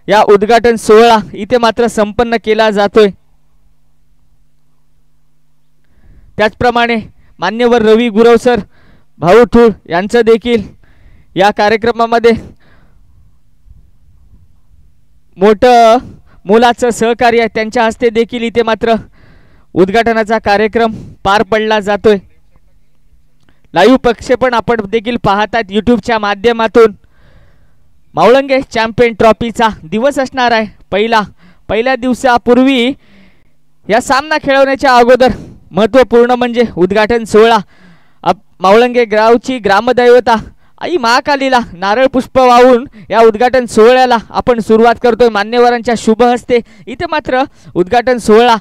या उद्घाटन सोहळा इथे मात्र संपन्न केला जातोय। त्याचप्रमाणे मान्यवर रवी गुरव सर, भाऊ ठूळ यांचं देखील या कार्यक्रमामध्ये मोठं मोलाचं सहकार्य आहे। त्यांच्या हस्ते देखील इथे मात्र उद्घाटनाचा कार्यक्रम पार पडला जातोय। लाईव्ह प्रक्षेपण आपण देखील पाहतात यूट्यूबच्या माध्यमातून। मावळंगे चॅम्पियन ट्रॉफीचा दिवस असणार आहे पहिल्या दिवसापूर्वी या सामना खेळवण्याच्या अगोदर महत्त्वपूर्ण म्हणजे उद्घाटन सोहळा। मावळंगे गावची ग्रामदैवता आई महाकालीला नारळ पुष्प वाहून या उद्घाटन सोहळ्याला आपण सुरुवात करतोय। मान्यवरांच्या शुभ हस्ते इथे मात्र उद्घाटन सोहळा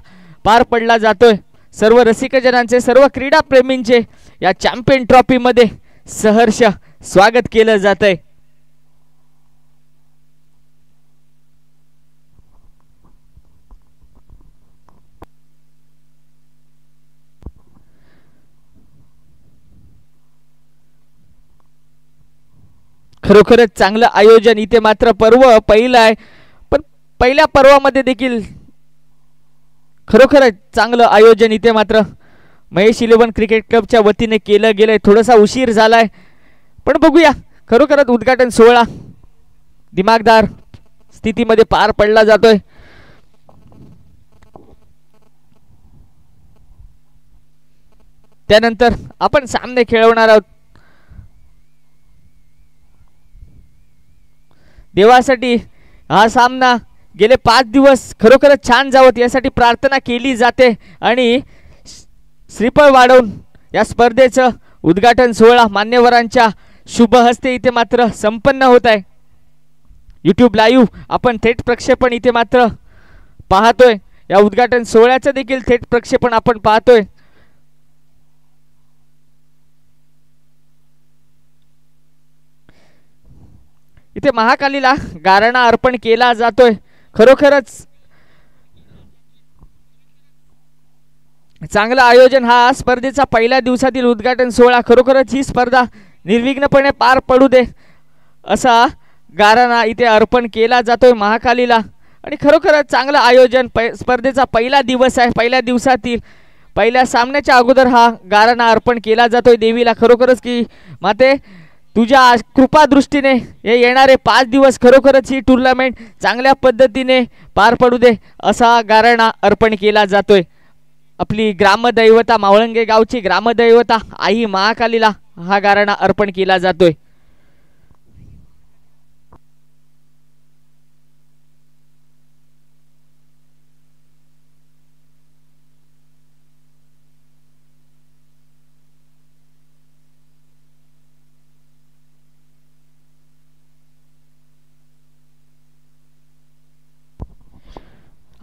पार पडला जातोय। सर्व रसिकजनांचे, सर्व क्रीडा प्रेमींचे या चॅम्पियन ट्रॉफी मध्ये सहर्ष स्वागत केलं जातंय। खरोखरच चांगलं आयोजन इथे मात्र पर्व पहिलं आहे, पण पहिल्या पर्वामध्ये देखील खरोखरच चांगलं आयोजन इथे मात्र महेश 11 क्रिकेट क्लबच्या वतीने केलं गेलंय। थोडासा उशीर झालाय, पण बघूया खरोखरच उद्घाटन सोहळा दिमागदार स्थितीमध्ये पार पडला जातोय। त्यानंतर आपण सामने खेळवणार आहोत। देवासाठी हा सामना गेले 5 दिवस खरोखरच छान जावत यासाठी प्रार्थना केली जाते आणि श्रीफळ वाढवून या स्पर्धेचं उद्घाटन सोहळा मान्यवरांच्या शुभ हस्ते इथे मात्र संपन्न होत आहे। यूट्यूब लाईव्ह आपण थेट प्रक्षेपण इथे मात्र पाहतोय। या उद्घाटन सोहळ्याचं देखील थेट प्रक्षेपण आपण पाहतोय। इथे महाकालीला गारणा अर्पण केला जातोय। खरोखरच चांगलं आयोजन हा स्पर्धेचा पहिल्या दिवसातील उद्घाटन सोहळा। खरोखरच ही स्पर्धा निर्विघ्नपणे पार पडू दे असा गारणा इथे अर्पण केला जातोय महाकालीला आणि खरोखरच चांगलं आयोजन। स्पर्धेचा पहिला दिवस आहे, पहिल्या दिवसातील पहिल्या सामन्याच्या अगोदर हा गारणा अर्पण केला जातोय देवीला। खरोखरच की माते तुझ्या कृपा दृष्टीने हे येणारे 5 दिवस खरोखरच ही टूर्नामेंट चांगल्या पद्धतीने पार पडू दे असा गारणा अर्पण केला जातोय। आपली ग्रामदैवता मावळंगे गावची ग्रामदैवता आई महाकालीला हा गारणा अर्पण केला जातोय।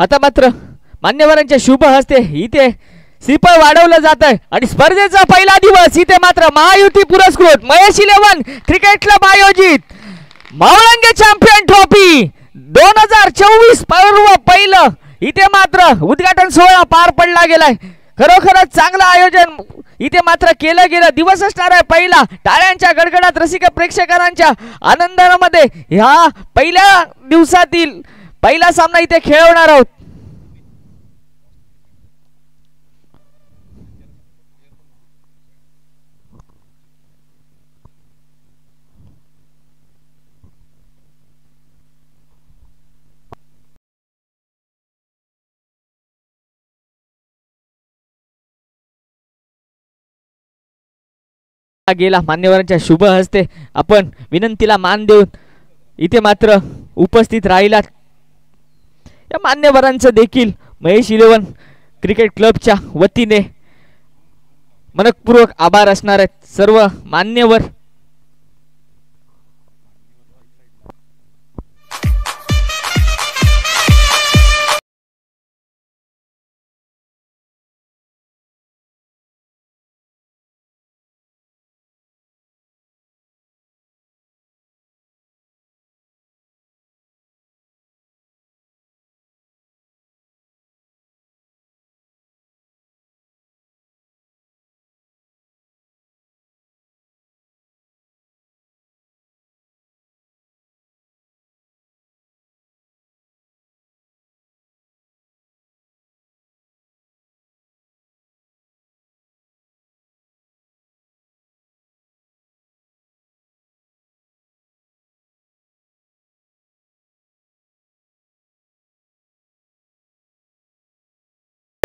आता मात्र मान्यवरांच्या शुभ हस्ते इथे श्रीफळ वाढवलं जात आहे आणि स्पर्धेचा पहिला दिवस इथे मात्र महायुती पुरस्कृत महेश 11 क्रिकेट क्लब आयोजित मावळंगे चॅम्पियन ट्रॉफी 2024 पर्व पहिलं इथे मात्र उद्घाटन सोहळा पार पडला गेलाय। खरोखरच चांगलं आयोजन इथे मात्र केलं गेलं। दिवस असणार आहे पहिला। टाळ्यांच्या गडगडात रसिक प्रेक्षकांच्या आनंदामध्ये ह्या पहिल्या दिवसातील पहिला सामना इथे खेळवणार आहोत। गेला मान्यवरांच्या शुभ हस्ते आपण विनंतीला मान देऊन इथे मात्र उपस्थित राहिलात। या मान्यवरांचं देखील महेश 11 क्रिकेट क्लबच्या वतीने मनपूर्वक आभार असणार आहेत सर्व मान्यवर।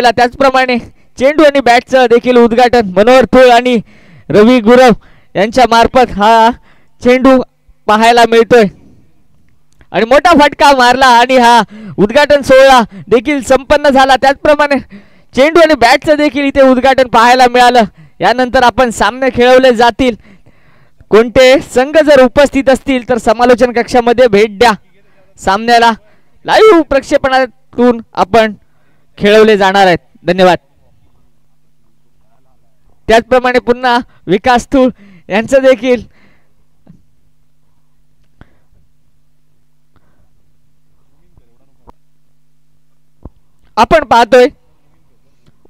गेला. त्याचप्रमाणे चेंडू आणि बॅटचं देखील उद्घाटन मनोहर थोळ आणि रवी गुरव यांच्या मार्फत हा चेंडू पाहायला मिळतोय आणि मोठा फटका मारला आणि हा उद्घाटन सोहळा देखील संपन्न झाला. त्याचप्रमाणे चेंडू आणि बॅटचं देखील इथे उद्घाटन पाहायला मिळालं. यानंतर आपण सामने खेळवले जातील. कोणते संघ जर उपस्थित असतील तर समालोचन कक्षामध्ये भेट द्या. सामन्याला लाईव्ह प्रक्षेपणातून आपण खेळवले जाणार आहेत. धन्यवाद. त्याचप्रमाणे पुन्हा विकास थूळ यांचं देखील आपण पाहतोय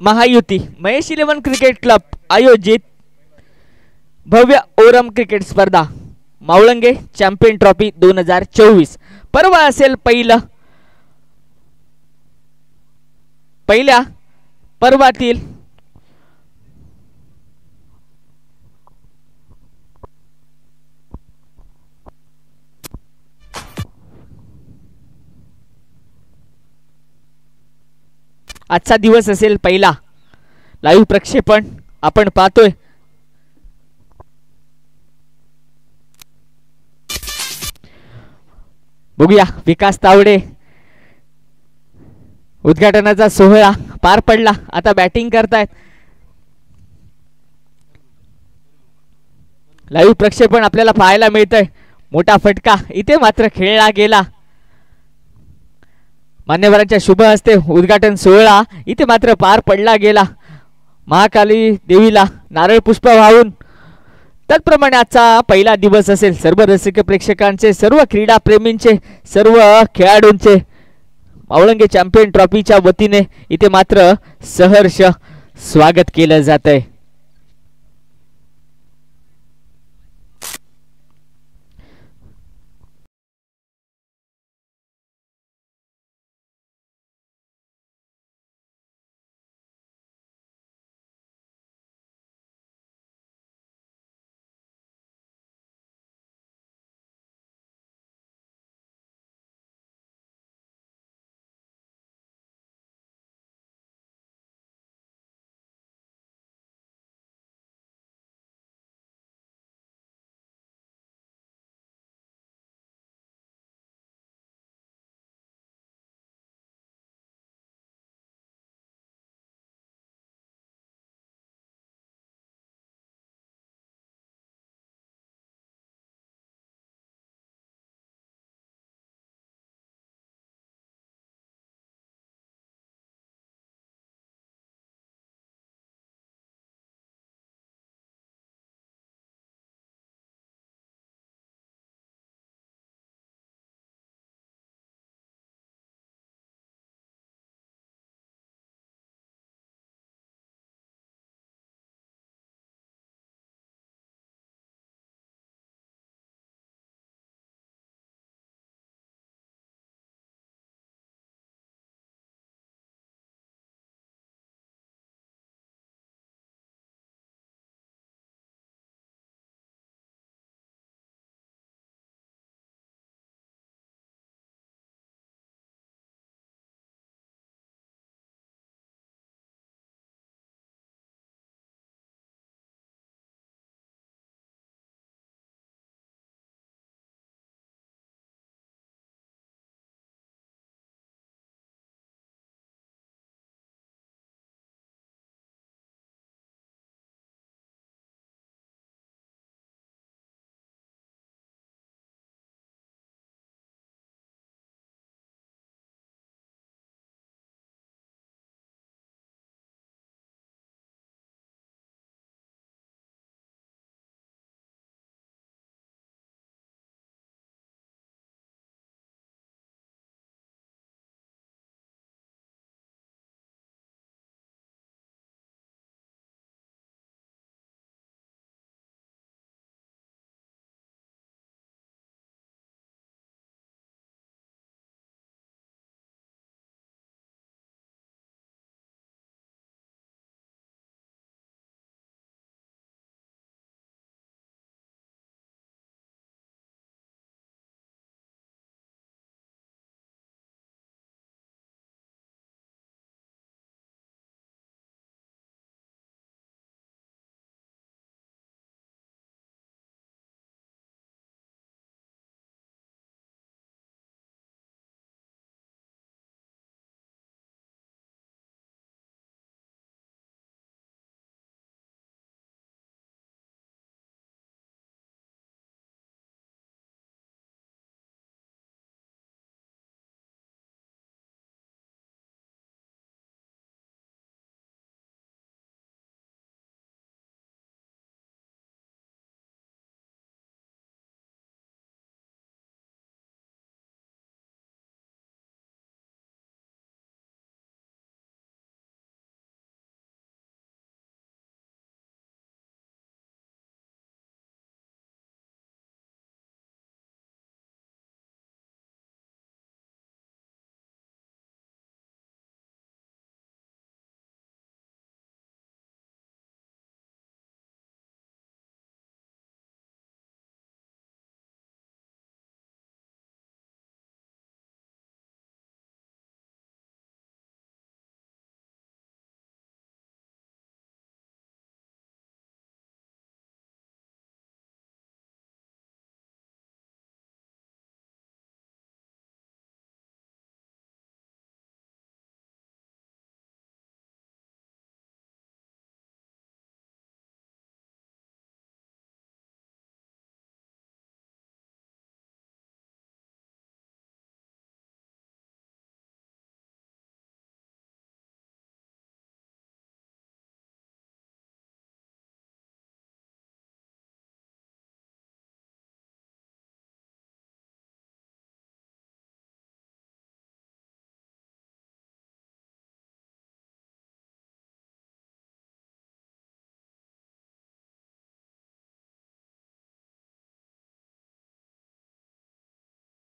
महायुती महेश 11 क्रिकेट क्लब आयोजित भव्य ओरम क्रिकेट स्पर्धा मावळंगे चॅम्पियन ट्रॉफी 2024 पर्व असेल पहिल्या पर्वातील आजचा दिवस असेल पहिला. लाईव्ह प्रक्षेपण आपण पाहतोय. बघूया विकास तावडे उद्घाटनाचा सोहळा पार पडला. आता बॅटिंग करतायत. लाईव्ह प्रक्षेपण आपल्याला पाहायला मिळतंय. मोठा फटका इथे मात्र खेळला गेला. मान्यवरांच्या शुभ हस्ते उद्घाटन सोहळा इथे मात्र पार पडला गेला. महाकाली देवीला नारळ पुष्प वाहून. त्याचप्रमाणे आजचा पहिला दिवस असेल. सर्व रसिक प्रेक्षकांचे, सर्व क्रीडा प्रेमींचे, सर्व खेळाडूंचे मावळंगे चॅम्पियन ट्रॉफीच्या वतीने इथे मात्र सहर्ष स्वागत केलं जात आहे.